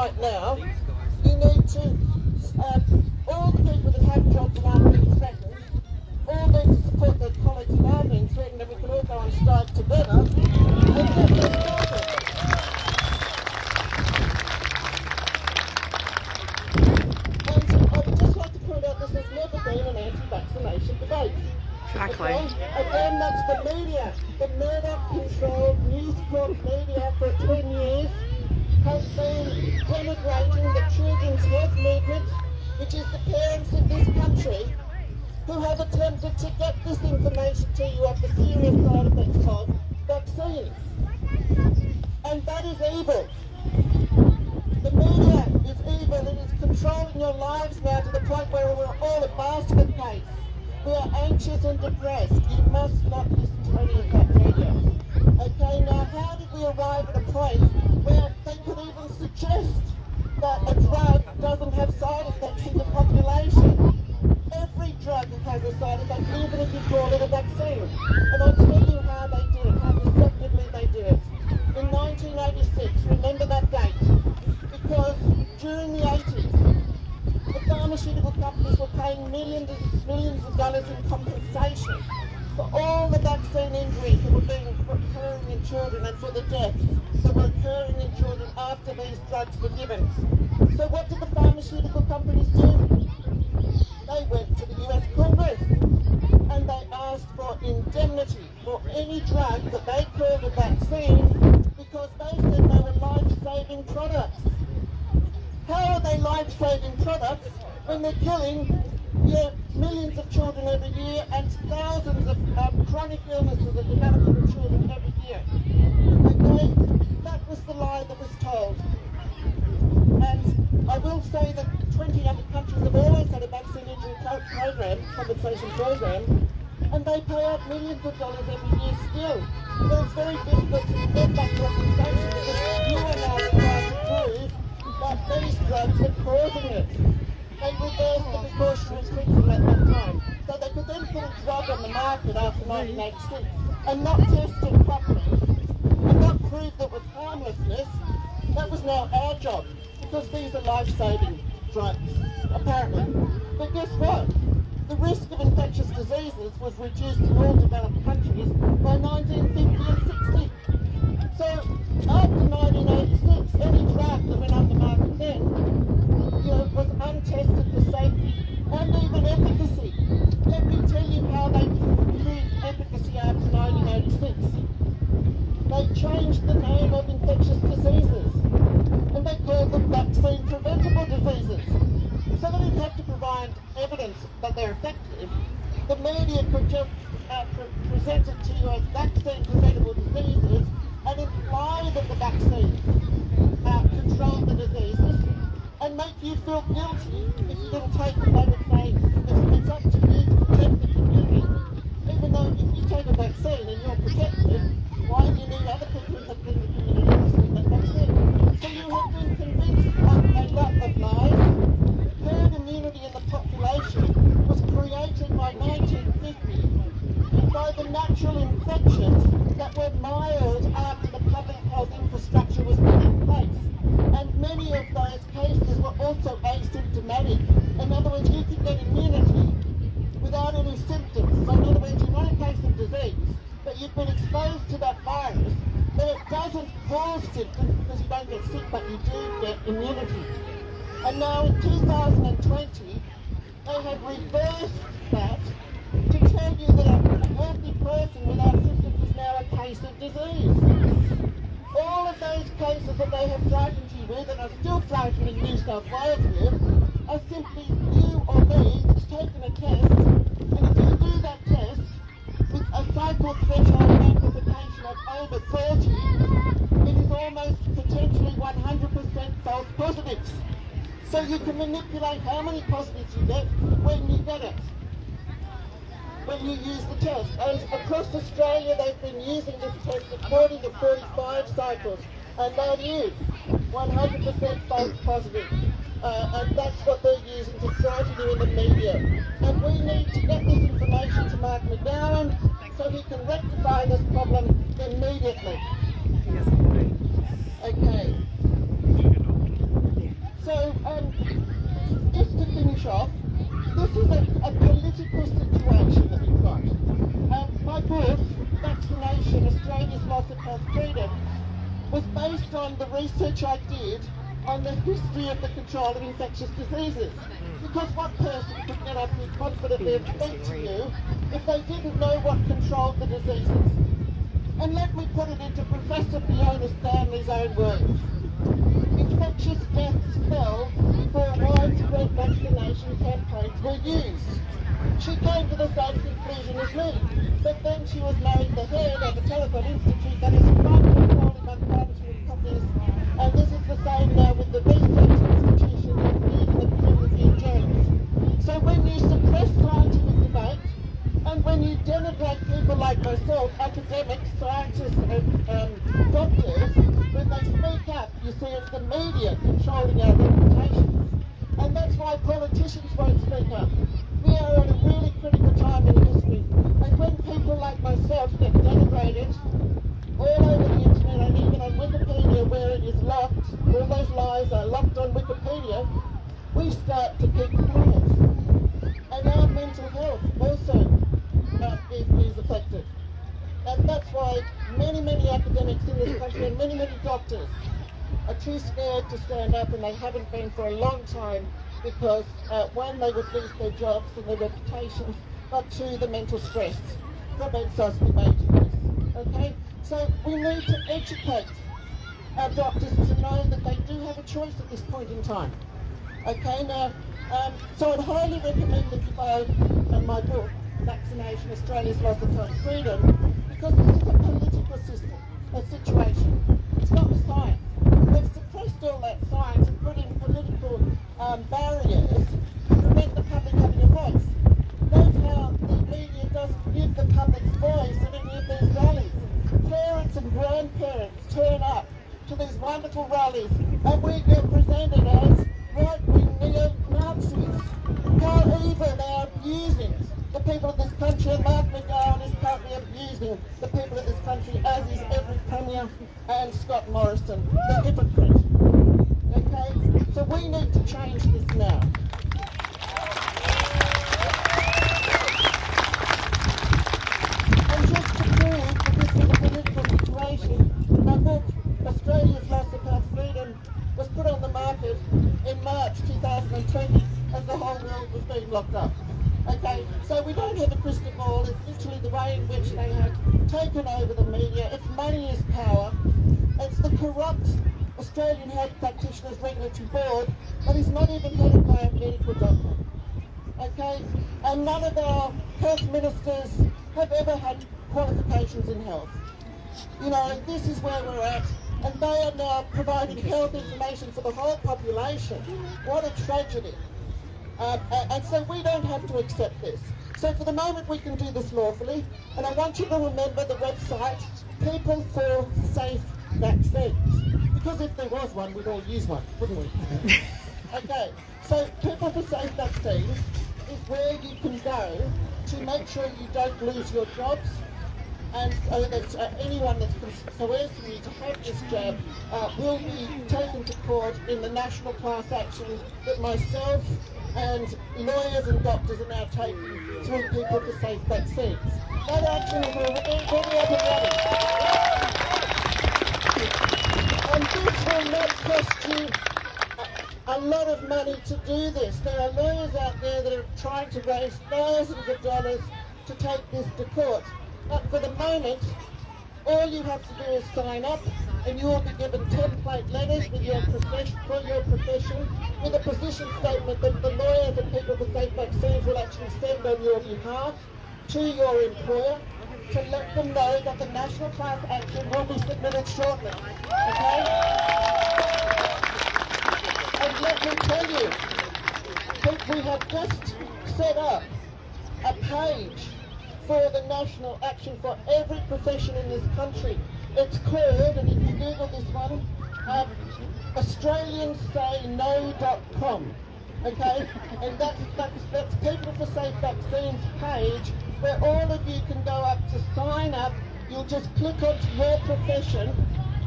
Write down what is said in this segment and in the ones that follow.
right now, you need to, all the people that have jobs and aren't being threatened, all need to support their colleagues that are being threatened, and we can all go on strike together and get this sorted. And I would just like to point out this has never been an anti-vaccination debate. Exactly. Again, that's the media. The Murdoch-controlled News Corp media for 10 years has been denigrating the children's health movement, which is the parents of this country who have attempted to get this information to you of the serious side effects of vaccines. And that is evil. The media is evil. It is controlling your lives now to the point where we're all a basket case. We are anxious and depressed. You must not listen to any of that media. Okay, now how did we arrive at a point where they could even suggest that a drug doesn't have side effects in the population? Every drug has a side effect, even if you call it a vaccine. And I'll tell you how they did it, how deceptively they did it. In 1986, remember that date, because during the 80s, the pharmaceutical companies were paying millions of dollars in compensation for all the vaccine injuries that were being occurring in children and for the deaths that were occurring in children after these drugs were given. So what did the pharmaceutical companies do? They went to the US Congress and they asked for indemnity for any drug that they called a vaccine because they said they were life-saving products. How are they life-saving products when they're killing millions of children every year and thousands of chronic illnesses that develop in children every year? Okay, that was the lie that was told. And I will say that 20 other countries have always had a vaccine injury compensation program, and they pay out millions of dollars every year still. So it's very difficult to get that compensation because you are now trying to prove that these drugs are causing it. They reversed the precautionary principle at that time. So they could then put a drug on the market after 1986 and not test it properly and not prove that it was harmlessness. That was now our job because these are life-saving drugs, apparently. But guess what? The risk of infectious diseases was reduced in all developed countries by 1950 and 60. So after 1986, any drug that went on the market then, was untested for safety and even efficacy. Let me tell you how they proved efficacy after 1986. They changed the name of infectious diseases and they called them vaccine preventable diseases. So they didn't have to provide evidence that they're effective. The media could just present it to you as vaccine preventable diseases and imply that the vaccine controlled the diseases and make you feel guilty if you didn't take it. They would say it's up to you to protect the community. Even though if you take a vaccine and you're protected, why do you need other people in the community to take that vaccine? So you have been convinced of a lot of lies. Herd immunity in the population was created by 1950 by the natural infections that were mild after the public health infrastructure was put in place. And many of those cases were also asymptomatic. In other words, you could get immunity without any symptoms. So in other words, you're not a case of disease, but you've been exposed to that virus, but it doesn't cause symptoms because you don't get sick, but you do get immunity. And now in 2020, they have reversed that to tell you that a healthy person without symptoms is now a case of disease. All of those cases that they have frightened you with, and are still frightening New South Wales with, are simply you or me that's taken a test, and if you do that test with a cycle threshold amplification of over 30, it is almost potentially 100% false positives. So you can manipulate how many positives you get when you get it, when you use the test. And across Australia they've been using this test at 40 to 45 cycles, and that is 100% false positive. And that's what they're using to frighten you in the media. And we need to get this information to Mark McGowan so he can rectify this problem immediately. Okay. And just to finish off, this is a political situation that we've got. My book, Vaccination, Australia's Loss of Health Freedom, was based on the research I did on the history of the control of infectious diseases. Because what person could get up and confidently speak to you if they didn't know what controlled the diseases? And let me put it into Professor Fiona Stanley's own words. Infectious deaths fell before widespread vaccination campaigns were used. She came to the same conclusion as me, but then she was made the head of a telephone institute that is run controlled by pharmaceutical companies, and this is the same now with the research institutions including the Trinity and Jones. So when you suppress scientific debate, and when you denigrate people like myself, academics, scientists and doctors, when they speak up, you see it's the media controlling our reputations. And that's why politicians won't speak up. We are at a really critical time in history. And when people like myself get denigrated all over the internet and even on Wikipedia where it is locked, all those lies are locked on Wikipedia, we start to keep quiet. And our mental health also is affected. And that's why many academics in this country and many doctors are too scared to stand up, and they haven't been for a long time because one, they would lose their jobs and their reputations, but two, the mental stress prevents us from making this. Okay? So we need to educate our doctors to know that they do have a choice at this point in time. Okay, now, so I'd highly recommend that you buy my book, Vaccination, Australia's Loss of Health Freedom, because this is a political situation. It's not science. They've suppressed all that science and put in political barriers to prevent the public having a voice. Note how the media doesn't give the public's voice at any of these rallies. Parents and grandparents turn up to these wonderful rallies, and we get presented as right-wing neo-Nazis. How evil they are abusing the people of this country, and Mark McGowan is currently abusing the people of this country, as is every Premier and Scott Morrison, the hypocrite. Okay? So we need to change this now. And just to prove that this is a political situation, my book, Australia's Loss of Health Freedom, was put on the market in March 2020 as the whole world was being locked up. Okay, so we don't have a crystal ball. It's literally the way in which they have taken over the media. It's money is power. It's the corrupt Australian Health Practitioners Regulatory Board that is not even headed by a medical doctor. Okay, and none of our health ministers have ever had qualifications in health. You know, this is where we're at. And they are now providing health information for the whole population. What a tragedy. And so we don't have to accept this. So for the moment we can do this lawfully, and I want you to remember the website, People for Safe Vaccines. Because if there was one, we'd all use one, wouldn't we? Okay, so People for Safe Vaccines is where you can go to make sure you don't lose your jobs, and so that anyone that's coercing you to have this jab will be taken to court in the national class action that myself and lawyers and doctors are now taking through People for Safe Vaccines. That action is already up and running. And this will not cost you a lot of money to do this. There are lawyers out there that are trying to raise thousands of dollars to take this to court. But for the moment, all you have to do is sign up, and you will be given template letters with your profession, for your profession, with a position statement that the lawyers and People for Safe Vaccines will actually send on your behalf to your employer to let them know that the national class action will be submitted shortly. Okay? And let me tell you, we have just set up a page for the national action for every profession in this country. It's called, and you can Google this one, AustraliansSayNo.com. Okay, and that's People for Safe Vaccines page where all of you can go up to sign up. You'll just click onto your profession,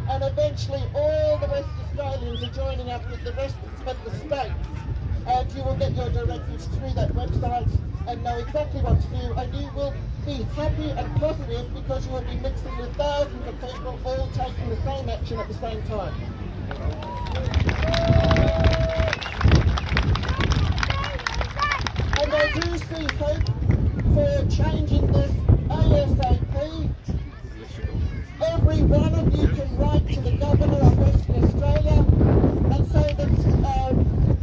and eventually all the West Australians are joining up with the rest of the states, and you will get your directives through that website and know exactly what to do, and you will be happy and positive because you will be mixing with thousands of people all taking the same action at the same time. And I do see hope for changing this ASAP. Every one of you can write to the Governor of Western Australia and say that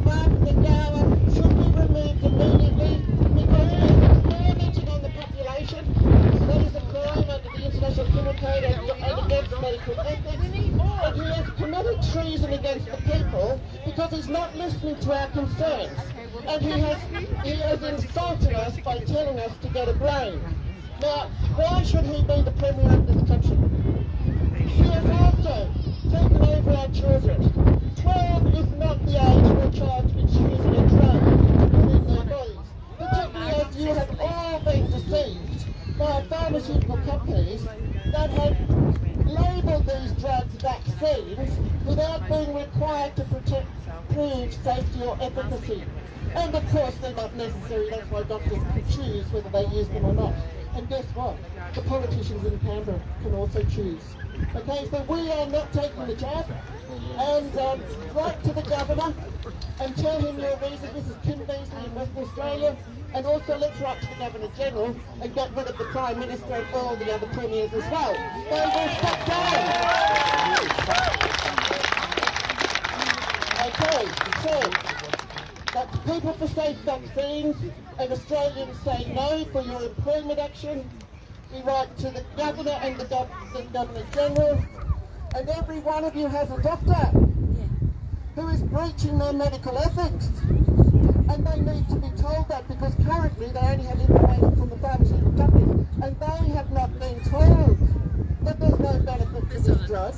Mark McGowan should be removed immediately because he is experimenting on the population. That is a crime under the International Criminal Code and against medical ethics. And he has committed treason against the people because he's not listening to our concerns. And he has insulted us by telling us to get a brain. Now, why should he be the Premier of this country? He has also taken over our children. 12 is not the age for a child to be choosing a drug within their bodies, particularly as you have all been deceived by pharmaceutical companies that have labelled these drugs vaccines without being required to prove safety or efficacy. And of course they're not necessary, that's why doctors can choose whether they use them or not. And guess what? The politicians in Canberra can also choose. Okay, so we are not taking the jab. And write to the Governor and tell him your reason. This is Kim Beazley in Western Australia. And also let's write to the Governor General and get rid of the Prime Minister and all the other premiers as well. They will stop down. Okay, so that's People for Safe Vaccines, and Australians say no for your employment action. We write to the Governor and the Governor General, and every one of you has a doctor who is breaching their medical ethics, and they need to be told that because currently they only have information from the pharmaceutical companies, and they have not been told that there's no benefit to this drug,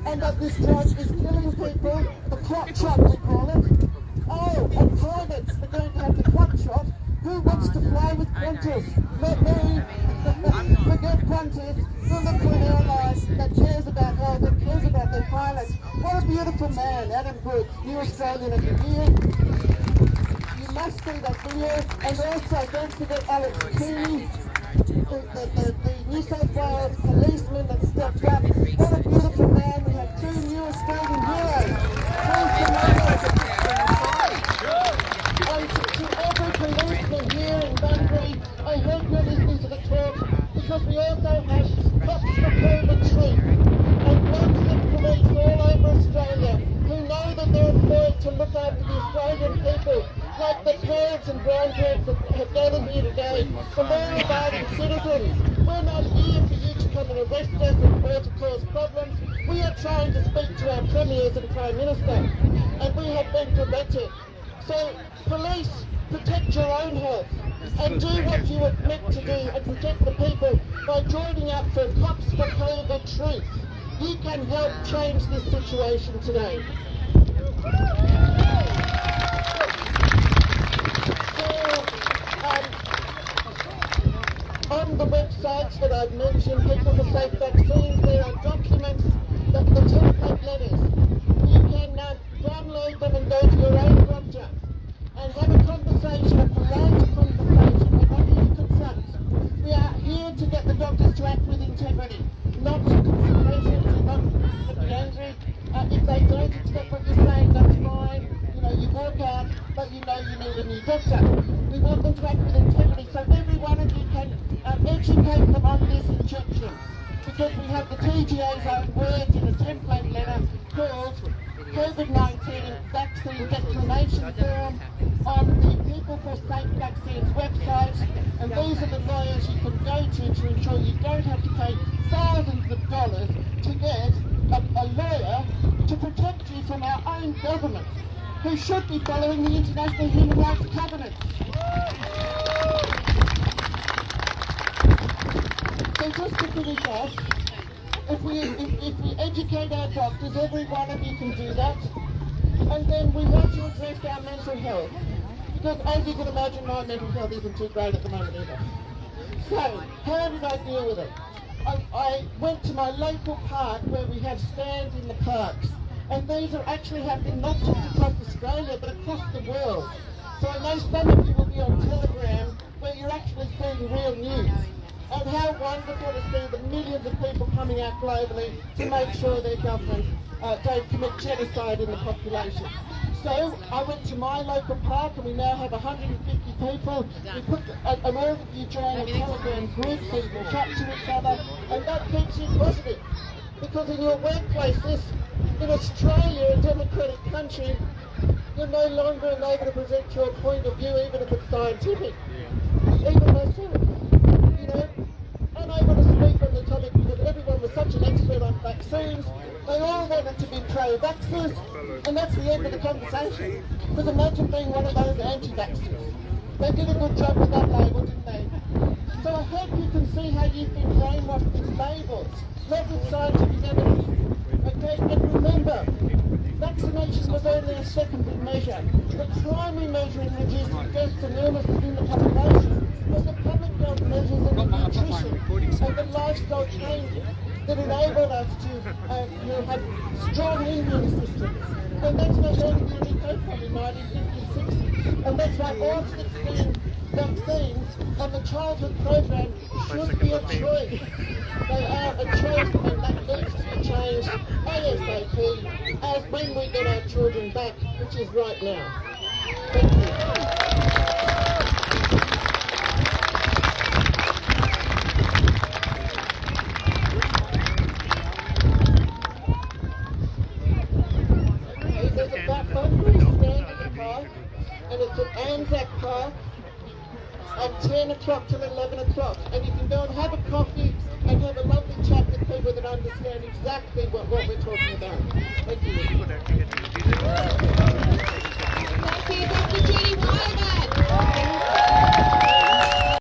and that this drug is killing people, the clot shot we call it. Oh, and pilots are going to have the clot shot. Who wants to fly with Qantas? Not me. Forget Qantas. We'll look for an airline that cares about health, that cares about their pilots. What a beautiful man, Adam Good, New Australian of the Year. You must see that video. And also, don't forget Alex Keeley, the New South Wales policeman that stepped up. What a beautiful man. We have 2 New Australian heroes. And to every policeman here in Bunbury, I hope you're listening to the talk, because we also have cops for COVID treat and lots of police all over Australia who know that they're employed to look after the Australian people, like the parents and grandparents that have gathered here today, the law-abiding citizens. We're not here for you to come and arrest us or to cause problems. We are trying to speak to our premiers and Prime Minister, and we have been prevented. So, police, protect your own health and do what you were meant to do and protect the people by joining up for Cops for COVID Truth. You can help change this situation today. On the websites that I've mentioned, People for Safe Vaccines, there are documents, the template letters. You can download them and go to your own doctor and have a conversation, a polite conversation. We're not here to confront. We are here to get the doctors to act with integrity, not to confront patients and not to be angry. If they don't accept what you're saying, that's fine. You know, you walk out, but you know you need a new doctor. We want them to act with integrity, so every one of you can educate them on this injection. Because we have the TGA's own words in a template letter called COVID-19 Vaccine Declination Form on the People for Safe Vaccines website, and these are the lawyers you can go to ensure you don't have to pay thousands of dollars to get a lawyer to protect you from our own government, who should be following the International Human Rights Covenant. So just to finish off, if we educate our doctors, every one of you can do that, and then we want to address our mental health, because as you can imagine, my mental health isn't too great at the moment either. So, how did I deal with it? I went to my local park where we have stands in the parks, and these are actually happening not just across Australia but across the world. So I know some of you will be on Telegram where you're actually seeing real news. And how wonderful to see the millions of people coming out globally to make sure their government don't commit genocide in the population. So I went to my local park and we now have 150 people. We put, and all of you join a Telegram group so you can chat to each other, and that keeps you positive. Because in your workplaces, in Australia, a democratic country, you're no longer able to present your point of view, even if it's scientific. Even myself, unable to speak on the topic because everyone was such an expert on vaccines. They all wanted to be pro-vaxxers, and that's the end of the conversation. Because imagine being one of those anti-vaxxers. They did a good job with that label, didn't they? So I hope you can see how you've been brainwashed with labels, not with scientific evidence. Okay, and remember, vaccination was only a secondary measure. The primary measure in reducing deaths and illnesses in the population was the public health measures and the nutrition and the lifestyle changes that enabled us to have strong immune systems. And that's what Judy Wilyman from in 1950s. And that's why all 16 vaccines on the childhood program should be a choice. They are a choice, and that needs to be changed ASAP as when we get our children back, which is right now. Thank you. There's a Bunbury stand at the park, and it's at Anzac Park at 10 o'clock till 11 o'clock. And you can go and have a coffee and have a lovely chat with people that understand exactly what we're talking about. Thank you.